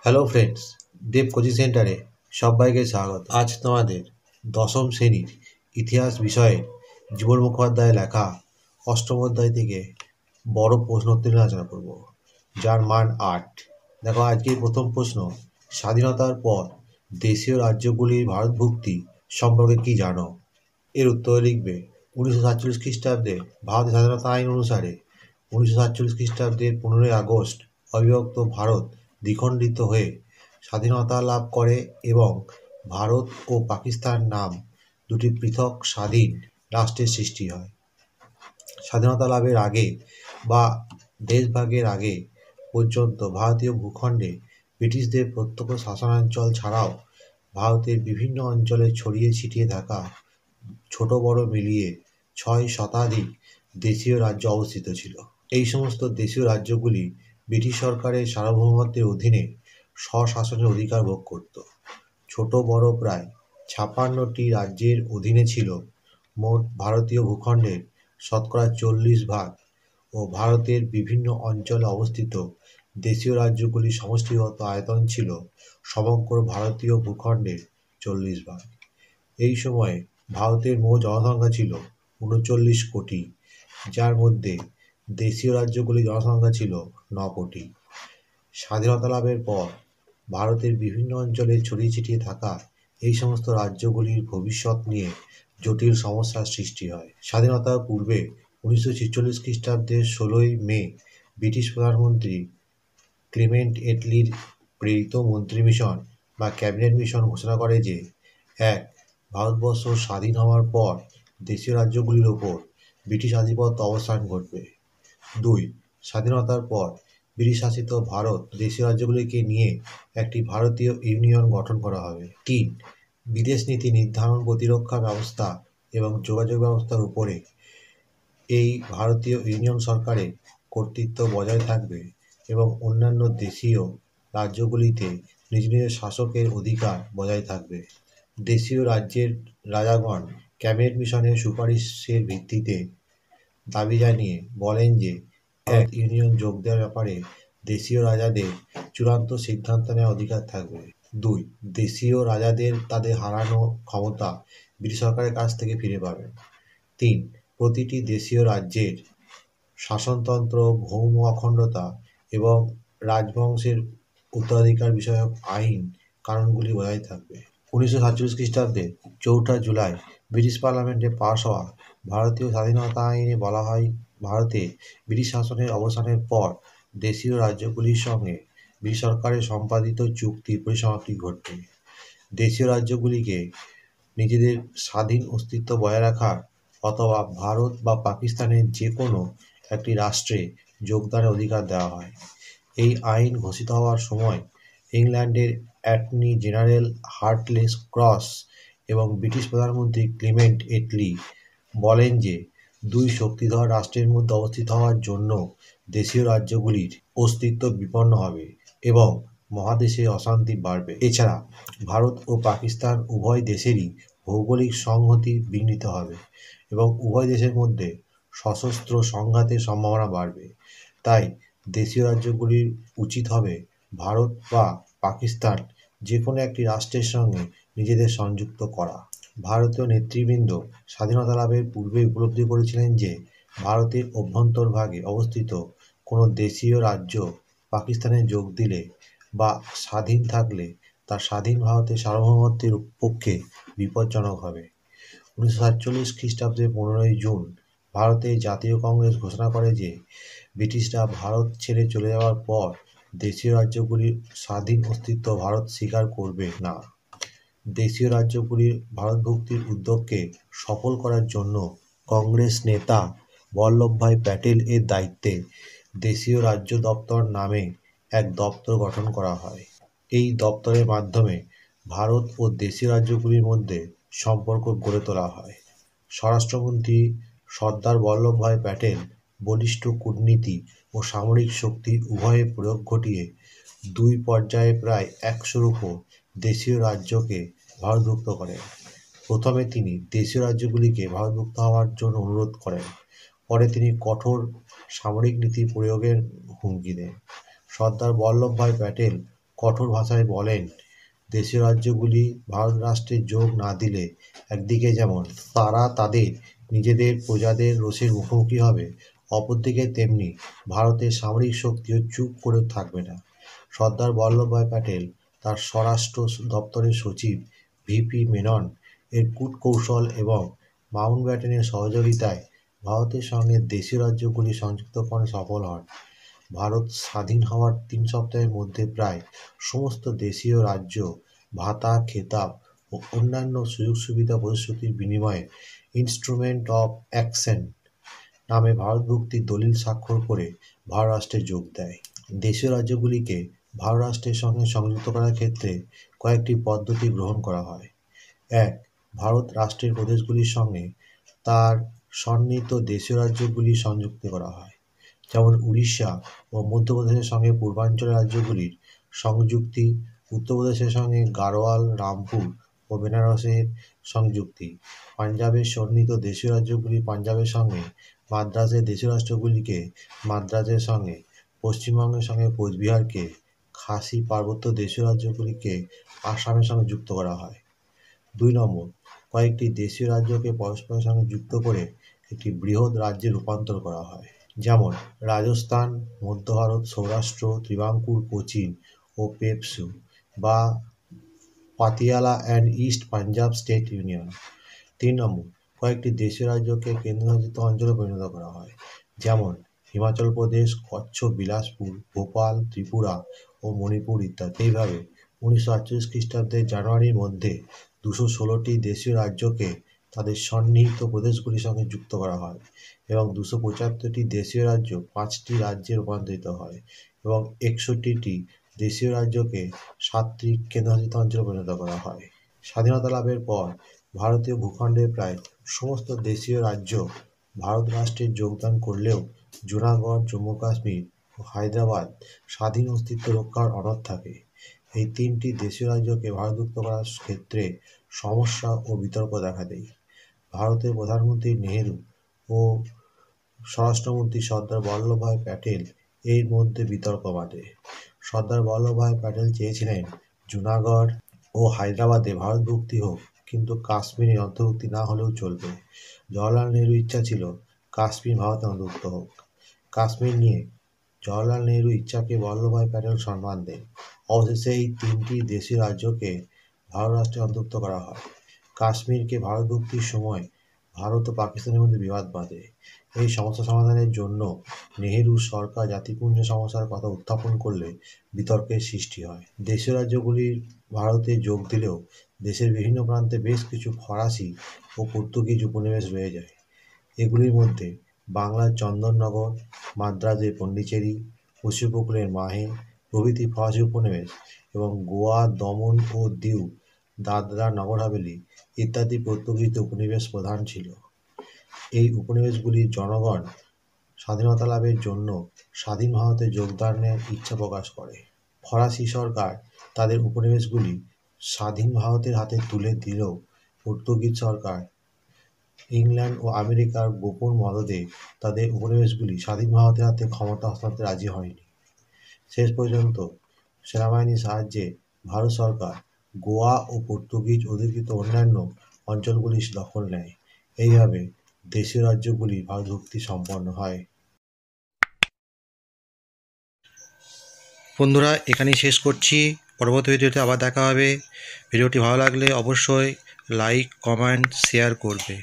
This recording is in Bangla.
হ্যালো ফ্রেন্ডস, দেব কোচিং সেন্টারে সবাইকে স্বাগত। আজ তোমাদের দশম শ্রেণীর ইতিহাস বিষয়ে জীবন মুখোপাধ্যায়ের লেখা অষ্টম অধ্যায় থেকে বড় প্রশ্ন উত্তর নিয়ে আলোচনা করব, যার মান 8। দেখো, আজকের প্রথম প্রশ্ন, স্বাধীনতার পর দেশীয় রাজ্যগুলির ভারতভুক্তি সম্পর্কে কি জানো? এর উত্তরে লিখবে 1947 খ্রিস্টাব্দে ভারতের স্বাধীনতা আইন অনুসারে 1947 খ্রিস্টাব্দের 15ই আগস্ট অবিভক্ত ভারত দ্বিখণ্ডিত হয়ে স্বাধীনতা লাভ করে এবং ভারত ও পাকিস্তান নাম দুটি পৃথক স্বাধীন রাষ্ট্রের সৃষ্টি হয়। স্বাধীনতা লাভের আগে বা দেশভাগের আগে পর্যন্ত ভারতীয় ভূখণ্ডে ব্রিটিশদের প্রত্যক্ষ শাসনাঞ্চল ছাড়াও ভারতের বিভিন্ন অঞ্চলে ছড়িয়ে ছিটিয়ে থাকা ছোট বড় মিলিয়ে 6 শতাধিক দেশীয় রাজ্য অবস্থিত ছিল। এই সমস্ত দেশীয় রাজ্যগুলি ব্রিটিশ সরকারের সার্বভৌমত্বের অধীনে স্বশাসনের অধিকার ভোগ করত। ছোট বড় প্রায় 56টি রাজ্যের অধীনে ছিল মোট ভারতীয় ভূখণ্ডের শতকরা 40% ও ভারতের বিভিন্ন অঞ্চলে অবস্থিত দেশীয় রাজ্যগুলির সমষ্টিগত আয়তন ছিল সমগ্র ভারতীয় ভূখণ্ডের 40%। এই সময়ে ভারতের মোট জনসংখ্যা ছিল 39 কোটি, যার মধ্যে দেশীয় রাজ্যগুলির জনসংখ্যা ছিল 9 কোটি। স্বাধীনতা লাভের পর ভারতের বিভিন্ন অঞ্চলে ছড়িয়ে ছিটিয়ে থাকা এই সমস্ত রাজ্যগুলির ভবিষ্যৎ নিয়ে জটিল সমস্যার সৃষ্টি হয়। স্বাধীনতার পূর্বে 1946 খ্রিস্টাব্দের 16ই মে ব্রিটিশ প্রধানমন্ত্রী ক্লিমেন্ট এটলির প্রেরিত মন্ত্রী মিশন বা ক্যাবিনেট মিশন ঘোষণা করে যে 1. ভারতবর্ষ স্বাধীন হওয়ার পর দেশীয় রাজ্যগুলির ওপর ব্রিটিশ আধিপত্য অবসান ঘটবে। 2. স্বাধীনতার পর ব্রিটিশ শাসিত ভারত দেশীয় রাজ্যগুলিকে নিয়ে একটি ভারতীয় ইউনিয়ন গঠন করা হবে। 3. বিদেশ নীতি নির্ধারণ, প্রতিরক্ষা ব্যবস্থা এবং যোগাযোগ ব্যবস্থার উপরে এই ভারতীয় ইউনিয়ন সরকারের কর্তৃত্ব বজায় থাকবে এবং অন্যান্য দেশীয় রাজ্যগুলিতে নিজ নিজ শাসকের অধিকার বজায় থাকবে। দেশীয় রাজ্যের রাজাগণ ক্যাবিনেট মিশনের সুপারিশের ভিত্তিতে দাবি জানিয়ে বলেন যে এক ইউনিয়ন যোগ দেওয়ার ব্যাপারে দেশীয় রাজাদের চূড়ান্ত সিদ্ধান্ত নেওয়ার অধিকার থাকবে। 2. দেশীয় রাজাদের তাদের হারানো ক্ষমতা ব্রিটিশ সরকারের কাছ থেকে ফিরে পাবেন। 3. প্রতিটি দেশীয় রাজ্যের শাসনতন্ত্র, ভৌম অখণ্ডতা এবং রাজবংশের উত্তরাধিকার বিষয়ক আইন কানুনগুলি বজায় থাকবে। 1947 খ্রিস্টাব্দে 4 জুলাই ব্রিটিশ পার্লামেন্টে পাশ হওয়া ভারতীয় স্বাধীনতা আইনে বলা হয়, ভারতে ব্রিটিশ শাসনের অবসানের পর দেশীয় রাজ্যগুলির সঙ্গে ব্রিটিশ সরকারের সম্পাদিত চুক্তির পরিসমাপ্তি ঘটবে। দেশীয় রাজ্যগুলিকে নিজেদের স্বাধীন অস্তিত্ব বজায় রাখার অথবা ভারত বা পাকিস্তানের যে কোনো একটি রাষ্ট্রে যোগদানের অধিকার দেওয়া হয়। এই আইন ঘোষিত হওয়ার সময় ইংল্যান্ডের অ্যাটর্নি জেনারেল হার্টলেস ক্রস এবং ব্রিটিশ প্রধানমন্ত্রী ক্লিমেন্ট এটলি বলেন যে 2 শক্তিধর রাষ্ট্রের মধ্যে অবস্থিত হওয়ার জন্য দেশীয় রাজ্যগুলির অস্তিত্ব বিপন্ন হবে এবং মহাদেশে অশান্তি বাড়বে। এছাড়া ভারত ও পাকিস্তান উভয় দেশেরই ভৌগোলিক সংহতি বিঘ্নিত হবে এবং উভয় দেশের মধ্যে সশস্ত্র সংঘাতের সম্ভাবনা বাড়বে। তাই দেশীয় রাজ্যগুলির উচিত হবে ভারত বা পাকিস্তান যে কোনো একটি রাষ্ট্রের সঙ্গে নিজেদের সংযুক্ত করা। ভারতীয় নেতৃবৃন্দ স্বাধীনতা লাভের পূর্বে উপলব্ধি করেছিলেন যে ভারতের অভ্যন্তরভাগে অবস্থিত কোনো দেশীয় রাজ্য পাকিস্তানে যোগ দিলে বা স্বাধীন থাকলে তা স্বাধীন ভারতের সার্বভৌমত্বের পক্ষে বিপজ্জনক হবে। 1947 খ্রিস্টাব্দের 15ই জুন ভারতের জাতীয় কংগ্রেস ঘোষণা করে যে ব্রিটিশরা ভারত ছেড়ে চলে যাওয়ার পর দেশীয় রাজ্যগুলির স্বাধীন অস্তিত্ব ভারত স্বীকার করবে না। দেশীয় রাজ্যগুলির ভারতভুক্তির উদ্যোগকে সফল করার জন্য কংগ্রেস নেতা বল্লভভাই প্যাটেল এর দায়িত্বে দেশীয় রাজ্য দপ্তর নামে এক দপ্তর গঠন করা হয়। এই দপ্তরের মাধ্যমে ভারত ও দেশীয় রাজ্যগুলির মধ্যে সম্পর্ক গড়ে তোলা হয়। স্বরাষ্ট্রমন্ত্রী সর্দার বল্লভভাই প্যাটেল বলিষ্ঠ কূটনীতি ও সামরিক শক্তি উভয়ের প্রয়োগ ঘটিয়ে 2 পর্যায়ে প্রায় 100-র উপর দেশীয় রাজ্যকে ভারতভুক্ত করেন। প্রথমে তিনি দেশীয় রাজ্যগুলিকে ভারতভুক্ত হওয়ার জন্য অনুরোধ করেন, পরে তিনি কঠোর সামরিক নীতি প্রয়োগের হুমকি দেন। সর্দার বল্লভভাই প্যাটেল কঠোর ভাষায় বলেন, দেশীয় রাজ্যগুলি ভারত রাষ্ট্রে যোগ না দিলে একদিকে যেমন তারা তাদের নিজেদের প্রজাদের রোষের মুখোমুখি হবে, অপরদিকে তেমনি ভারতের সামরিক শক্তিও চুপ করে থাকবে না। সর্দার বল্লভভাই প্যাটেল তার স্বরাষ্ট্র দপ্তরের সচিব ভিপি মেনন এর কূটকৌশল এবং মাউন্টব্যাটেনের সহযোগিতায় ভারতের সঙ্গে দেশীয় রাজ্যগুলি সংযুক্তকরণে সফল হন। ভারত স্বাধীন হওয়ার 3 সপ্তাহের মধ্যে প্রায় সমস্ত দেশীয় রাজ্য ভাতা, খেতাব ও অন্যান্য সুযোগ সুবিধা প্রতিশ্রুতির বিনিময়ে ইনস্ট্রুমেন্ট অফ অ্যাকসেন্ট নামে ভারতভুক্তির দলিল স্বাক্ষর করে ভারত রাষ্ট্রে যোগ দেয়। দেশীয় রাজ্যগুলিকে ভারত রাষ্ট্রের সঙ্গে সংযুক্ত করার ক্ষেত্রে কয়েকটি পদ্ধতি গ্রহণ করা হয়। 1. ভারত রাষ্ট্রের প্রদেশগুলির সঙ্গে তার সন্নিহিত দেশীয় রাজ্যগুলি সংযুক্ত করা হয়, যেমন উড়িষ্যা ও মধ্যপ্রদেশের সঙ্গে পূর্বাঞ্চলের রাজ্যগুলির সংযুক্তি, উত্তরপ্রদেশের সঙ্গে গাড়োয়াল, রামপুর ও বেনারসের সংযুক্তি, পাঞ্জাবের সন্নিহিত দেশীয় রাজ্যগুলি পাঞ্জাবের সঙ্গে, মাদ্রাজের দেশীয় রাষ্ট্রগুলিকে মাদ্রাজের সঙ্গে, পশ্চিমবঙ্গের সঙ্গে কোচবিহারকে, খাসি পার্বত্য দেশীয় রাজ্যগুলিকে আসামের সঙ্গে যুক্ত করা হয়। 2. কয়েকটি দেশীয় রাজ্যকে পরস্পরের সঙ্গে যুক্ত করে একটি বৃহৎ রাজ্যে রূপান্তর করা হয়, যেমন রাজস্থান, মধ্য ভারত, সৌরাষ্ট্র, ত্রিবাঙ্কুর, কোচিন ও পেপসু বা Patiala and east Punjab state union. 3. কয়েকটি দেশীয় রাজ্যকে কেন্দ্রশাসিত অঞ্চলে পরিণত করা হয়, যেমন হিমাচল প্রদেশ, কচ্ছ, বিলাসপুর, ভোপাল, ত্রিপুরা ও মণিপুর ইত্যাদি। এইভাবে 1948 খ্রিস্টাব্দের জানুয়ারির মধ্যে 216টি দেশীয় রাজ্যকে তাদের সন্নিহিত প্রদেশগুলির সঙ্গে যুক্ত করা হয় এবং 275টি দেশীয় রাজ্য 5টি রাজ্যে রূপান্তরিত হয় এবং 61টি দেশীয় রাজ্যকে 7টি কেন্দ্রশাসিত অঞ্চলে পরিণত করা হয়। স্বাধীনতা লাভের পর ভারতীয় ভূখণ্ডের প্রায় সমস্ত দেশীয় রাজ্য ভারত রাষ্ট্রে যোগদান করলেও জুনাগড়, জম্মু কাশ্মীর ও হায়দ্রাবাদ স্বাধীন অস্তিত্ব রক্ষার অনড় থাকে। এই 3টি দেশীয় রাজ্যকে ভারতভুক্ত করার ক্ষেত্রে সমস্যা ও বিতর্ক দেখা দেয়। ভারতের প্রধানমন্ত্রী নেহেরু ও স্বরাষ্ট্রমন্ত্রী সর্দার বল্লভভাই প্যাটেল এর মধ্যে বিতর্ক বাধে। সর্দার বল্লভভাই প্যাটেল চেয়েছিলেন জুনাগড় ও হায়দ্রাবাদে ভারতভুক্তি হোক, কিন্তু কাশ্মীরে অন্তর্ভুক্তি না হলেও চলবে। জওহরলাল নেহরুর ইচ্ছা ছিল কাশ্মীর ভারতে অন্তর্ভুক্ত হোক। কাশ্মীর নিয়ে জওহরলাল নেহরুর ইচ্ছাকে বল্লভভাই প্যাটেল সম্মান দেন। অবশেষে এই 3টি দেশীয় রাজ্যকে ভারত রাষ্ট্রে অন্তর্ভুক্ত করা হয়। কাশ্মীরকে ভারতভুক্তির সময় ভারত ও পাকিস্তানের মধ্যে বিবাদ বাধে। এই সমস্যা সমাধানের জন্য নেহেরু সরকার জাতিপুঞ্জ সমস্যার কথা উত্থাপন করলে বিতর্কের সৃষ্টি হয়। দেশীয় রাজ্যগুলির ভারতে যোগ দিলেও দেশের বিভিন্ন প্রান্তে বেশ কিছু ফরাসি ও পর্তুগিজ উপনিবেশ রয়ে যায়। এগুলির মধ্যে বাংলার চন্দননগর, মাদ্রাজের পন্ডিচেরি, পশ্চিম উপকূলের মাহে প্রভৃতি ফরাসি উপনিবেশ এবং গোয়া, দমন ও দিউ, দাদরা, নগর হাভেলি ইত্যাদি পর্তুগিজ উপনিবেশ প্রধান ছিল। এই উপনিবেশগুলির জনগণ স্বাধীনতা লাভের জন্য স্বাধীন ভারতে যোগদানের ইচ্ছা প্রকাশ করে। ফরাসি সরকার তাদের উপনিবেশগুলি স্বাধীন ভারতের হাতে তুলে দিলেও পর্তুগিজ সরকার ইংল্যান্ড ও আমেরিকার গোপন মদদে তাদের উপনিবেশগুলি স্বাধীন ভারতের হাতে ক্ষমতা হস্তান্তরে রাজি হয়নি। শেষ পর্যন্ত সেনাবাহিনীর সাহায্যে ভারত সরকার গোয়া ও পর্তুগিজ অধিকৃত অন্যান্য অঞ্চলগুলি দখল নেয়। এইভাবে দেশীয় রাজ্যগুলি ভারতভুক্তি সম্পন্ন হয়। বন্ধুরা, এখানেই শেষ করছি। পরবর্তী ভিডিওতে আবার দেখা হবে। ভিডিওটি ভালো লাগলে অবশ্যই লাইক, কমেন্ট, শেয়ার করবে।